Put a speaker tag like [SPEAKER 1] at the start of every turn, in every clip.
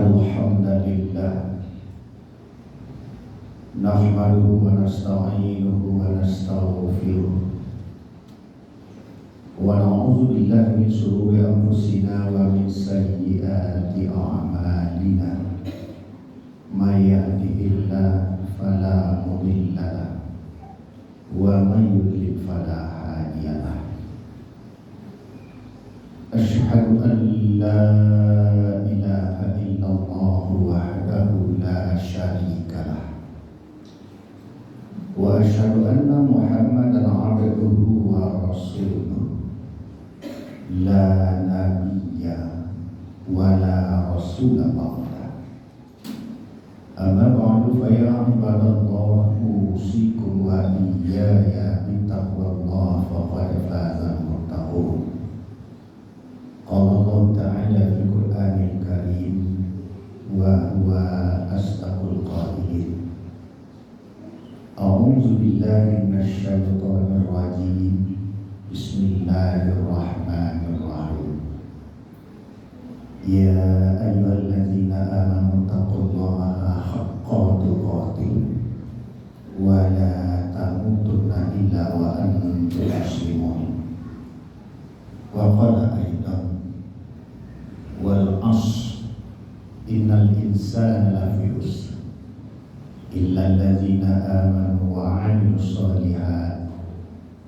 [SPEAKER 1] Innal hamdalillah nahmaduhu wa nasta'inuhu wa nastaghfiruh wa na'udzu billahi min shururi anfusina wa min sayyiati a'malina. May yahdihillahu fala mudilla lahu wa may yudlil fala hadiya lahu. Asyhadu an la ilaha illallah wahdahu la syarika lah wa asyhadu anna Muhammadan abduhu wa rasuluh la nabiyya wa la rasula ba'da. Amma ba'du fa ya ibadallah usikum wa iyaya bittaqwallah faqad faza al-muttaqun. Qala Allah Ta'ala fil Qur'anil Karim wa huwa asdaqul qailin. A'udzu billahi minasy syaithanir rajim. Bismillahirrahmanirrahim. Ya ayyuhalladzina amanu taqullaha haqqa tuqatih wa la tamutunna illa wa antum muslimun. Wa qala aidan wal asr innal insana lafi khusr illa alladzina amanu wa 'amilus shalihat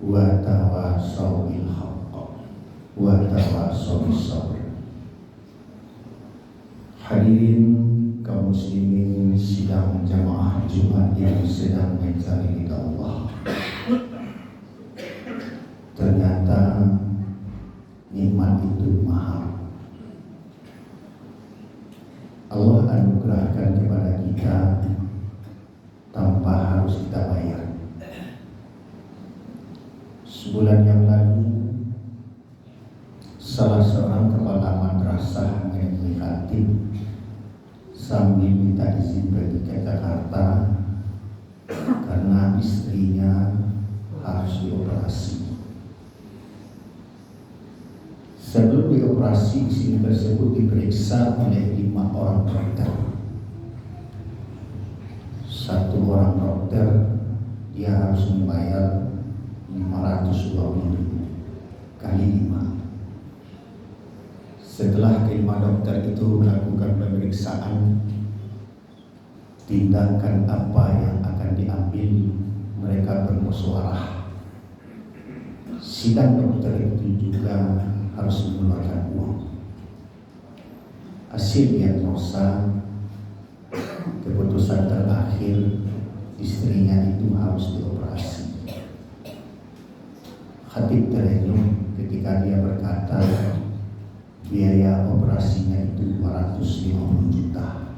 [SPEAKER 1] wa tawassaw bil haqq wa tawassaw bis sabr. Hadirin kaum muslimin sidang jamaah Jumat yang sedang mencari ridha Allah. Ternyata nikmat itu mahal. Allah anugerahkan kepada kita tanpa harus kita bayar. Sebulan yang lalu salah seorang kepala madrasah mengatakan sambil minta izin pergi ke Jakarta karena istrinya harus dioperasi. Sebelum dioperasi, sini tersebut diperiksa oleh 5 orang dokter. Satu orang dokter dia harus membayar 520.000 kali 5. Setelah kelima dokter itu melakukan pemeriksaan, tindakan apa yang akan diambil, mereka bermusyawarah. Sidang dokter itu juga harus mengeluarkan uang. Hasil diagnosa, keputusan terakhir istrinya itu harus dioperasi. Khatib terenyuh ketika dia berkata biaya operasinya itu 250 juta.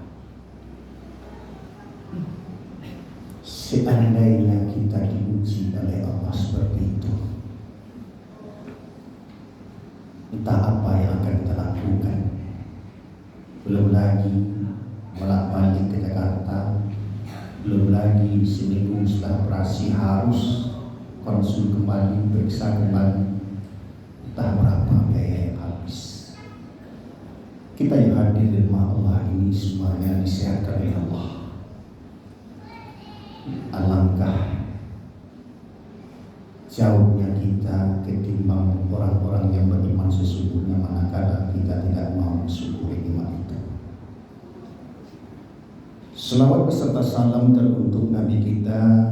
[SPEAKER 1] Seandainya kita diuji oleh Allah seperti itu, entah apa yang akan kita lakukan. Belum lagi bolak-balik ke Jakarta, belum lagi seminggu setelah operasi harus konsul kembali, periksa kembali, entah berapa biaya yang habis. Kita yang hadir di rumah Allah ini semuanya disehatkan oleh Allah. Alangkah jauhnya kita ketimbang orang-orang yang beriman sesungguhnya manakala kita tidak mau mensyukuri nikmat itu. Selawat beserta salam teruntuk Nabi kita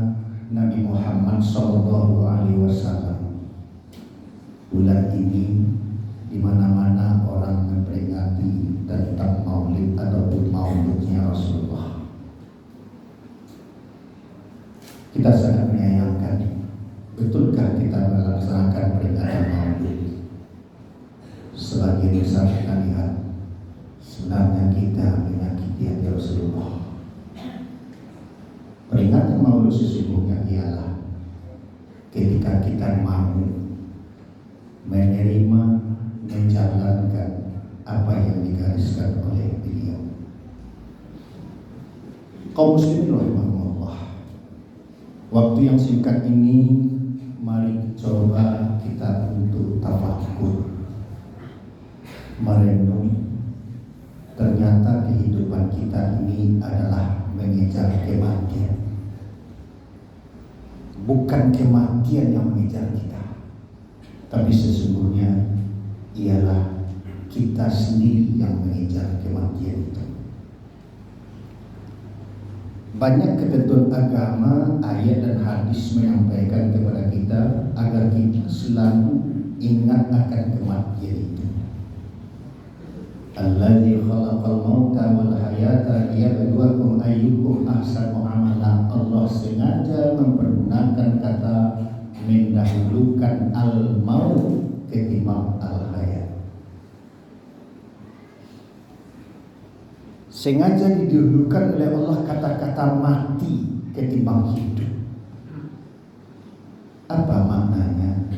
[SPEAKER 1] Nabi Muhammad SAW. Bulan ini di mana-mana orang memperingati tentang Maulid ataupun Maulidnya Rasulullah. Kita sangat menyayangkan. Betulkah kita melaksanakan peringatan Maulid? Sebagian besar kita lihat sebenarnya kita menyakiti hati Rasulullah. Peringatan Maulid sesungguhnya ialah ketika kita mau menerima, menjalankan apa yang digariskan oleh beliau. Kaum muslimin rahimahumullah, waktu yang singkat ini mari coba kita untuk tafakkur, merenung. Ternyata kehidupan ini adalah mengejar kematian. Bukan kematian yang mengejar kita, tapi sesungguhnya ialah kita sendiri yang mengejar kematian itu. Banyak ketentuan agama, ayat dan hadis menyampaikan kepada kita agar kita selalu ingat akan kematian itu. Allazi khalaqal mauta wal hayata liyabluwakum ayyukum ahsanu amala. Allah sengaja mempergunakan kata mendahulukan al-maut ketimbang al-hayat. Sengaja didahulukan oleh Allah kata-kata mati ketimbang hidup. Apa maknanya?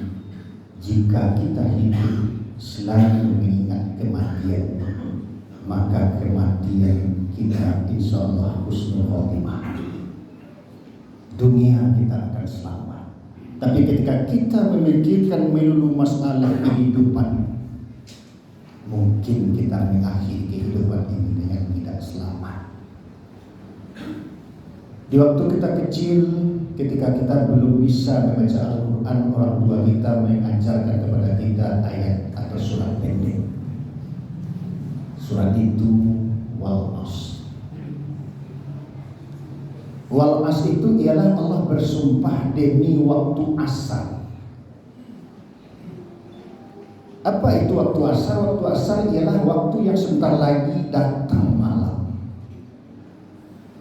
[SPEAKER 1] Jika kita hidup selalu mengingat kematian, maka kematian kita insya Allah husnul khotimah. Dunia kita akan selamat. Tapi ketika kita memikirkan melulu masalah kehidupan, mungkin kita mengakhiri kehidupan ini dengan tidak selamat. Di waktu kita kecil, ketika kita belum bisa membaca Al-Quran, orang tua kita mengajarkan kepada kita ayat atau surat pendek. Surat itu Wal-As. Wal-As itu ialah Allah bersumpah demi waktu asar. Apa itu waktu asar? Waktu asar ialah waktu yang sebentar lagi datang malam,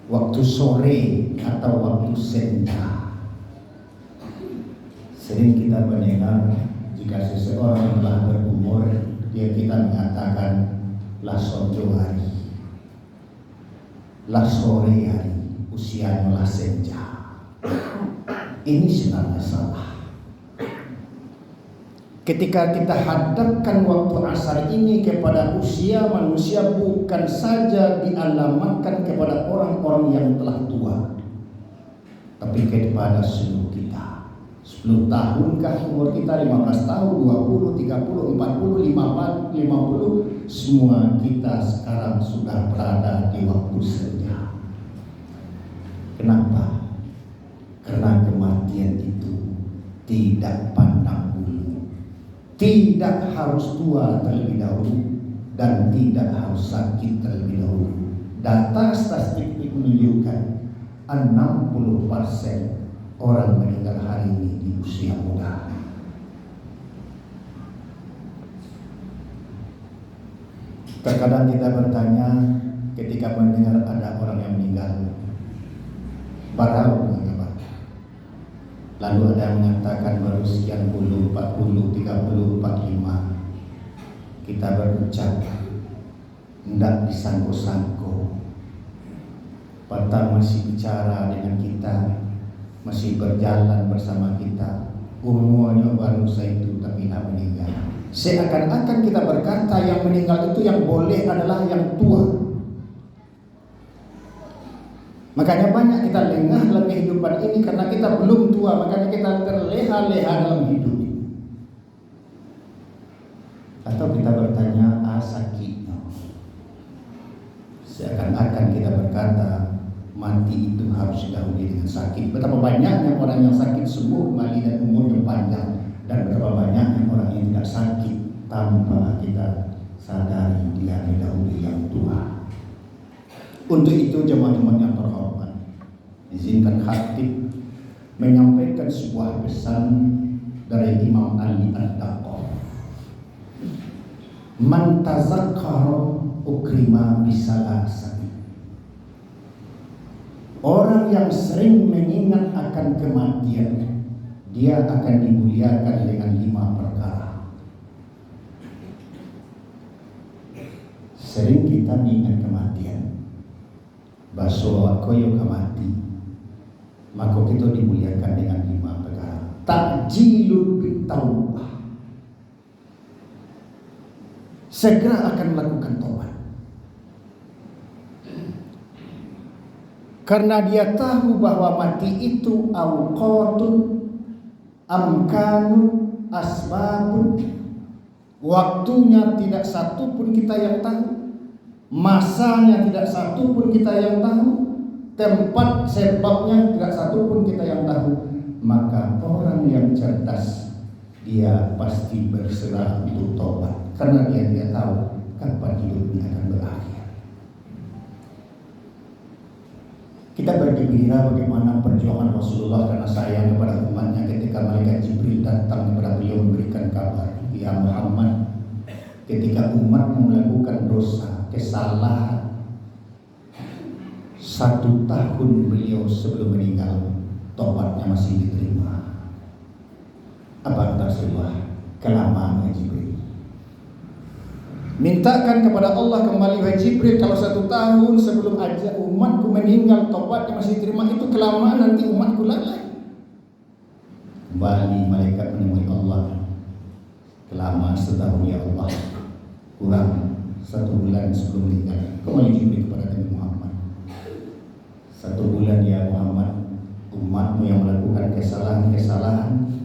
[SPEAKER 1] waktu sore atau waktu senja. Sering kita mendengar jika seseorang telah berumur, kita mengatakan lah sojo hari, lah sore hari, usianya lah senja. Ini sebenarnya salah. Ketika kita hadapkan waktu asar ini kepada usia manusia, bukan saja dialamatkan kepada orang-orang yang telah tua, tapi kepada seluruh kita. 10 tahunkah umur kita, 15 tahun, 20, 30, 40, 50, semua kita sekarang sudah berada di waktu senja. Kenapa? Karena kematian itu tidak pandang bulu, tidak harus tua terlebih dahulu dan tidak harus sakit terlebih dahulu. Data statistik menunjukkan 60% orang meninggal hari ini di usia muda. Terkadang kita bertanya ketika mendengar ada orang yang meninggal, barau mengapa? Lalu ada yang mengatakan baru sekian puluh, 40, 30, 45. Kita berucap, hendak disangko-sangko. Patah masih bicara dengan kita, masih berjalan bersama kita. Umurnya baru saitu tapi tidak meninggal. Seakan-akan kita berkata yang meninggal itu yang boleh adalah yang tua. Makanya banyak kita lengah dalam kehidupan ini karena kita belum tua, makanya kita terleha-leha dalam hidup ini. Atau kita bertanya, sakitnya. Seakan-akan kita berkata, mati itu harus didahului dengan sakit. Betapa banyaknya orang yang sakit sembuh kembali dan umurnya panjang, dan betapa banyaknya orang yang tidak sakit tanpa kita sadari dia didahului yang tua. Untuk itu jemaah-jemaah yang terhormat, izinkan khatib menyampaikan sebuah pesan dari Imam Ali Ad-Daqqa. Man tazakkara ukrima bisalasati. Orang yang sering mengingat akan kematian, dia akan dimuliakan dengan 5 perkara. Sering kita mengingat kematian, baso koyo kemati, maka kita dimuliakan dengan 5 perkara. Takjilul bitaubah, segera akan melakukan tobat, karena dia tahu bahwa mati itu awqatun amkanu asbabun, waktunya tidak satu pun kita yang tahu. Masanya tidak satu pun kita yang tahu, tempat sebabnya tidak satu pun kita yang tahu. Maka orang yang cerdas, dia pasti berserah untuk tobat, karena dia tahu kapan hidupnya akan berakhir. Kita bergembira bagaimana perjuangan Rasulullah karena sayang kepada umatnya ketika malaikat Jibril datang kepada beliau memberikan kabar, ya Muhammad, ketika umatmu melakukan dosa, kesalahan, 1 tahun beliau sebelum meninggal, tobatnya masih diterima. Apa kata Rasulullah? Kelamaan ya Jibril. Mintakan kepada Allah kembali wahai Jibril, kalau 1 tahun sebelum aja umatku meninggal tobatnya masih diterima, itu kelamaan, nanti umatku lalai. Kembali malaikat menemui Allah, kelamaan 1 tahun ya Allah, kurang 1 bulan sebelum meninggal. Kembali Jibril kepada Nabi Muhammad, 1 bulan ya Muhammad, umatmu yang melakukan kesalahan-kesalahan,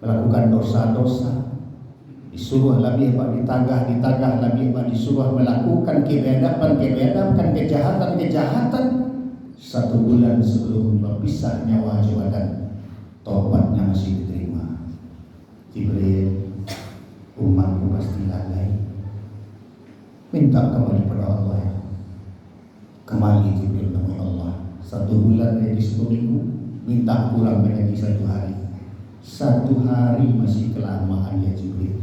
[SPEAKER 1] melakukan dosa-dosa, disuruh lebih hebat ditagah lebih hebat, disuruh melakukan kebiadaban, kejahatan, 1 bulan sebelum berpisah nyawa dan tobatnya masih diterima. Jibril, umatku pasti lalai, minta kembali pada Allah ya. Kembali Jibril kepada Allah, 1 bulan menjadi 1 minggu, minta kurang menjadi 1 hari. 1 hari masih kelamaan ya Jibril.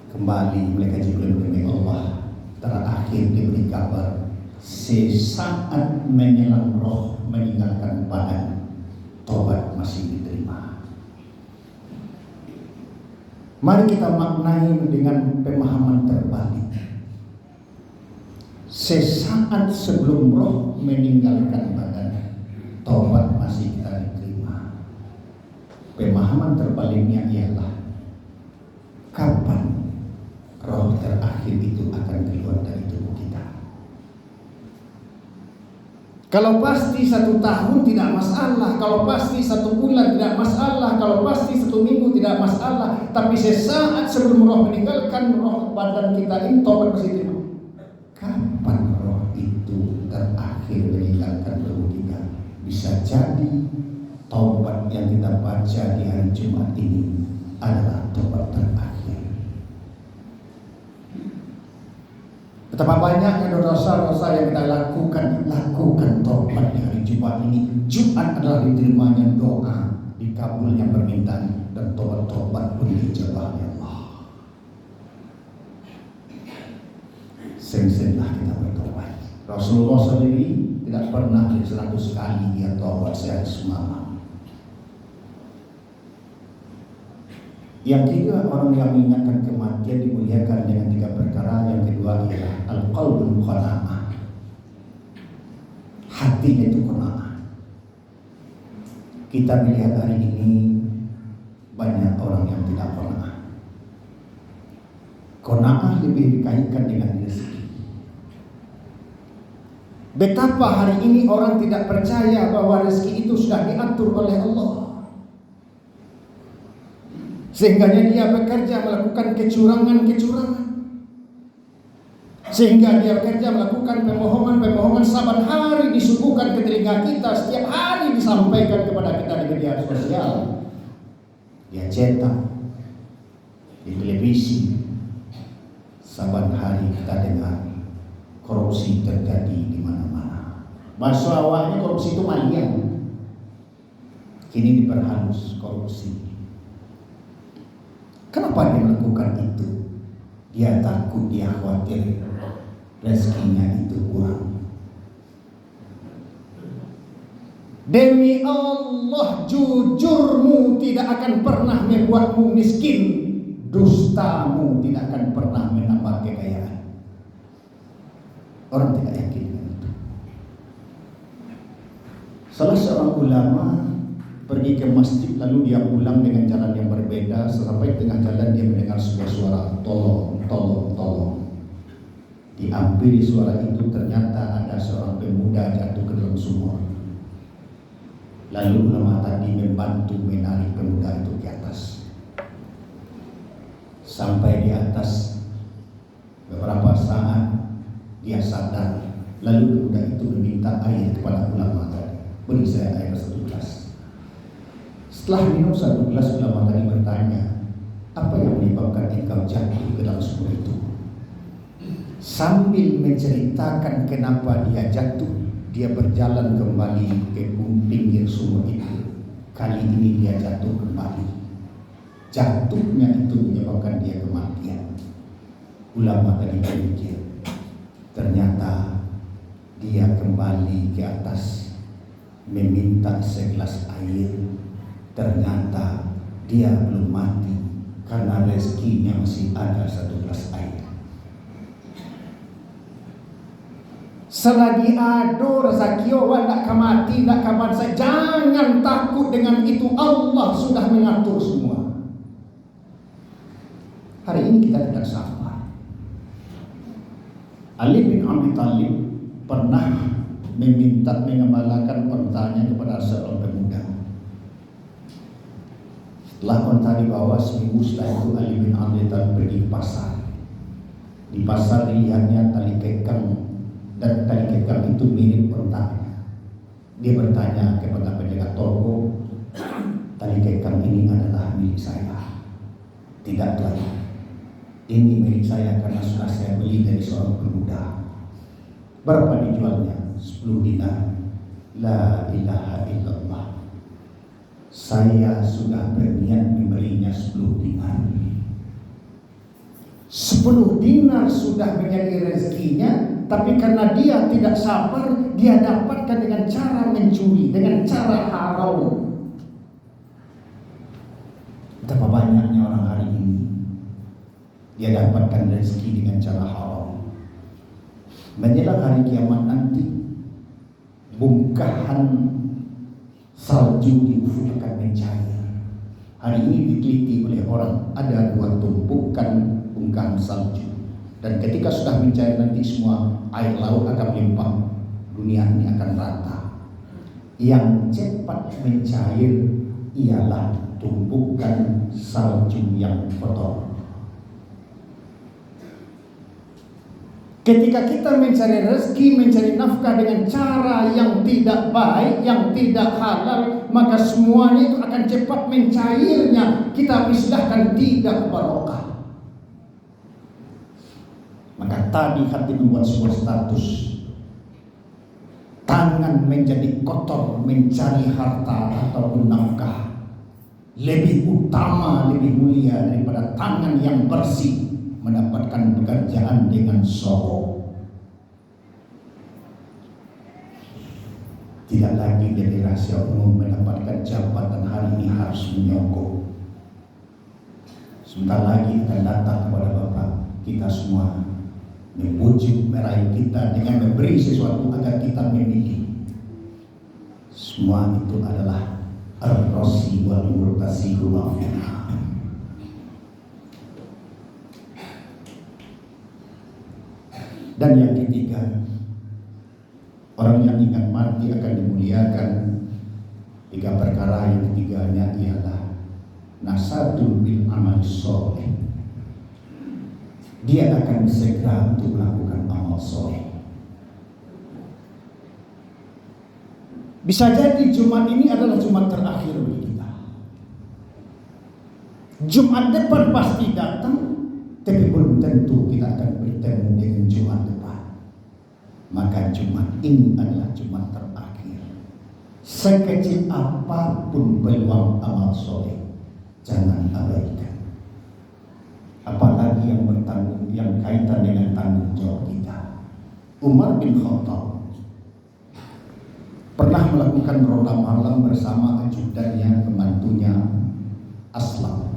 [SPEAKER 1] Kembali malaikat Jibril kepada Allah, terakhir diberi kabar, sesaat menjelang roh meninggalkan badan, tobat masih diterima. Mari kita maknai dengan pemahaman terbalik. Sesaat sebelum roh meninggalkan badan, tobat masih kita diterima. Pemahaman terbaliknya ialah kapan roh terakhir itu akan keluar dari tubuh kita. Kalau pasti 1 tahun tidak masalah, kalau pasti 1 bulan tidak masalah, kalau pasti 1 minggu tidak masalah. Tapi sesaat sebelum roh meninggalkan roh badan kita ini, tobat masih diterima. Kapan roh itu terakhir meninggalkan tubuh kita? Bisa jadi taubat yang kita baca di hari Jumat ini adalah taubat terakhir. Betapa banyaknya dosa-dosa yang kita lakukan taubat di hari Jumat ini. Jumat adalah diterimanya doa, dikabulnya permintaan, dan taubat pun dijabah oleh Allah. Sering-seringlah kita bertobat. Rasulullah sendiri tidak pernah 100 kali dia taubat sehari semalam. Yang ketiga, orang yang mengingatkan kematian dimuliakan dengan 3 perkara. Yang kedua ialah al-qalbul qanaah, hatinya itu qanaah. Kita melihat hari ini banyak orang yang tidak qanaah. Qanaah lebih dikaitkan dengan rezeki. Betapa hari ini orang tidak percaya bahwa rezeki itu sudah diatur oleh Allah, sehingga dia bekerja melakukan kecurangan, sehingga dia bekerja melakukan pemohon saban hari disuguhkan ke telinga kita, setiap hari disampaikan kepada kita di media sosial, dia cetak di televisi, saban hari kita dengar korupsi terjadi di mana-mana. Bahasa awalnya korupsi itu malian, kini diperhalus korupsi. Kenapa dia melakukan itu? Dia takut, dia khawatir rezekinya itu kurang. Demi Allah, jujurmu tidak akan pernah membuatmu miskin, dustamu tidak akan pernah menambah kekayaan. Orang tidak yakin dengan itu. Salah seorang ulama pergi ke masjid, lalu dia pulang dengan jalan yang berbeda. Sampai tengah jalan dia mendengar sebuah suara, tolong, tolong, tolong. Diambil suara itu, ternyata ada seorang pemuda jatuh ke dalam sumur. Lalu ulama tadi membantu menarik pemuda itu ke atas. Sampai di atas, Beberapa saat dia sadar, lalu pemuda itu meminta air kepada ulama tadi. Beri saya air 1 gelas. Setelah minum 1 gelas, ulama tadi bertanya, apa yang menyebabkan engkau jatuh ke dalam sumur itu? Sambil menceritakan kenapa dia jatuh, dia berjalan kembali ke pinggir sumur itu. Kali ini dia jatuh kembali. Jatuhnya itu menyebabkan dia kematian. Ulama tadi berpikir, ternyata dia kembali ke atas meminta segelas air. Ternyata dia belum mati karena rezekinya masih ada 1 gelas air. Selagi ada rezeki orang nak mati, nak mati, jangan takut dengan itu. Allah sudah mengatur semua. Hari ini kita tidak sabar. Ali bin Abi Thalib pernah meminta mengembalakan ontanya kepada seorang pemuda. Setelah onta dibawa, seminggu setelah itu Ali bin Abi Thalib pergi ke pasar. Di pasar dilihatnya tali kekang, dan tali kekang itu mirip ontanya. Dia bertanya kepada penjaga toko, tali kekang ini adalah milik saya? Tidak, Tuan. Ini milik saya karena sudah saya beli dari seorang pemuda. Berapa dijualnya? 10 dinar. La ilaha illallah. Saya sudah berniat membelinya 10 dinar. 10 dinar sudah menjadi rezekinya, tapi karena dia tidak sabar, dia dapatkan dengan cara mencuri, dengan cara haram. Betapa banyaknya orang hari ini dia dapatkan rezeki dengan cara haram. Menjelang hari kiamat nanti, bongkahan salju di ufuk akan mencair. Hari ini diteliti oleh orang, ada 2 tumpukan bongkahan salju, dan ketika sudah mencair nanti semua air laut akan melimpah, dunia ini akan rata. Yang cepat mencair ialah tumpukan salju yang kotor. Ketika kita mencari rezeki, mencari nafkah dengan cara yang tidak baik, yang tidak halal, maka semuanya itu akan cepat mencairnya. Kita istilahkan tidak barokah. Maka tadi hati membuat sebuah status. Tangan menjadi kotor mencari harta ataupun nafkah lebih utama, lebih mulia daripada tangan yang bersih mendapatkan pekerjaan dengan sombong. Tidak lagi jadi rahasia umum mendapatkan jabatan hari ini harus menyogok. Sebentar lagi akan datang kepada Bapak kita semua, membujuk meraih kita dengan memberi sesuatu agar kita memilih. Semua itu adalah ar-rasi wal murtasi mafina. Dan yang ketiga, orang yang ingat mati akan dimuliakan. 3 perkara yang ketiganya ialah nasadul bil amal soleh. Dia akan segera untuk melakukan amal soleh. Bisa jadi Jumat ini adalah Jumat terakhir bagi kita. Jumat depan pasti datang, tapi belum tentu kita akan bertemu dengan Jumat depan. Maka Jumat ini adalah Jumat terakhir. Sekecil apapun peluang amal soleh, jangan abaikan. Apalagi yang bertanggung, yang kaitan dengan tanggung jawab kita. Umar bin Khattab pernah melakukan ronda malam bersama ajudannya, pembantunya Aslam.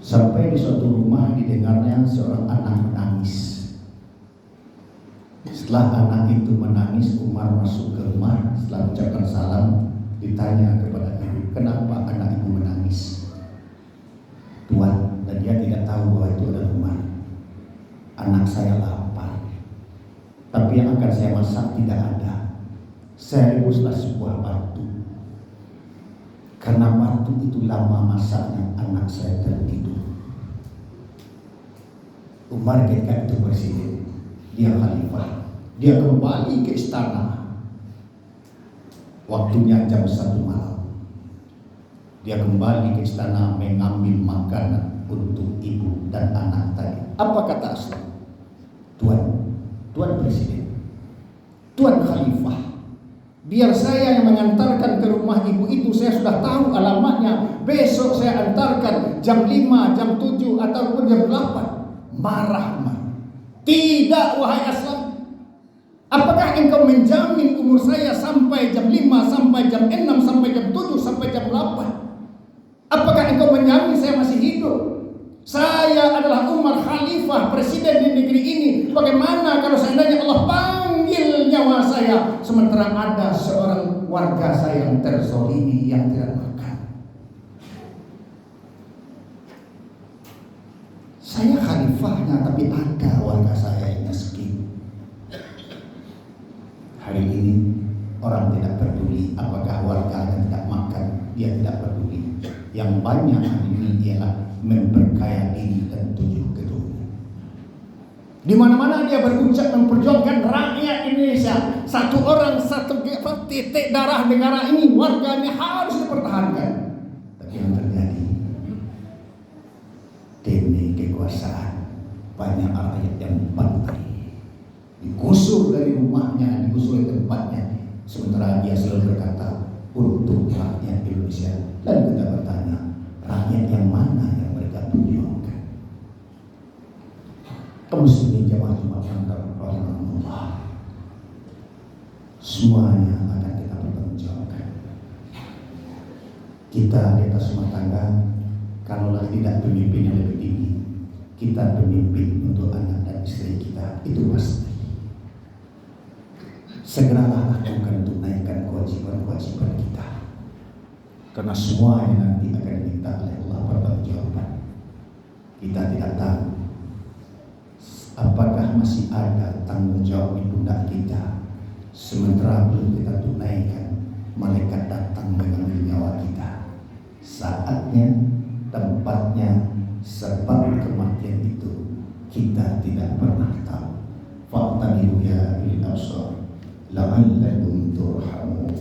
[SPEAKER 1] Sampai di suatu rumah didengarnya seorang anak menangis. Setelah anak itu menangis, Umar masuk ke rumah. Setelah ucapkan salam, ditanya kepada ibu, kenapa anak ibu menangis? Tuan, dan dia tidak tahu bahwa itu adalah Umar. Anak saya lapar, tapi yang akan saya masak tidak ada. Saya rebuslah sebuah batu. Karena batu itu lama masaknya, anak saya tertidur. Umar ketika itu presiden, dia khalifah, dia kembali ke istana. Waktunya jam 1 malam. Dia kembali ke istana mengambil makanan untuk ibu dan anak tadi. Apa kata Aslam? Tuan presiden, Tuan khalifah, biar saya yang mengantarkan ke rumah ibu itu. Saya sudah tahu alamatnya. Besok saya antarkan jam 5, jam 7 ataupun jam 8. Marah. Tidak, wahai Aslam. Apakah engkau menjamin umur saya sampai jam 5, sampai jam 6, sampai jam 7, sampai jam 8? Apakah engkau menjamin saya masih hidup? Saya adalah Umar, khalifah, presiden di negeri ini. Bagaimana kalau seandainya Allah panggil nyawa saya, sementara ada seorang warga saya yang terzolimi, yang tidak makan? Saya khalifahnya, tapi ada warga saya yang miskin. Hari ini orang tidak peduli apakah warga yang tidak makan, dia tidak peduli. Yang banyak hari ini ialah memperkaya diri dan tujuh gedung. Di mana-mana dia berucap memperjuangkan rakyat Indonesia. Satu orang, satu titik darah negara ini, warganya harus dipertahankan. Tapi yang terjadi, demi kekuasaan, banyak rakyat yang bantai, digusur dari rumahnya, digusur dari tempatnya. Sementara dia selalu berkata untuk rakyat Indonesia. Lalu kita bertanya, rakyat yang mana yang mereka perjuangkan? Kaum muslimin jamaah Jumat yang rahimahullah, semuanya akan kita pertanggungjawabkan. Kita di atas rumah tangga, kalaulah tidak pemimpin yang lebih tinggi, kita pemimpin untuk anak dan istri kita, itu pasti. Segeralah lakukan untuk naikkan kewajiban-kewajiban kita, karena semuanya nanti akan diminta oleh Allah pertanggungjawaban. Kita tidak tahu apakah masih ada tanggung jawab di pundak kita. Sementara belum kita tunaikan, malaikat datang mengambil nyawa kita. Saatnya, tempatnya, sebab kematian itu kita tidak pernah tahu. Fa'tabiru ya bil absar la'allakum turhamun.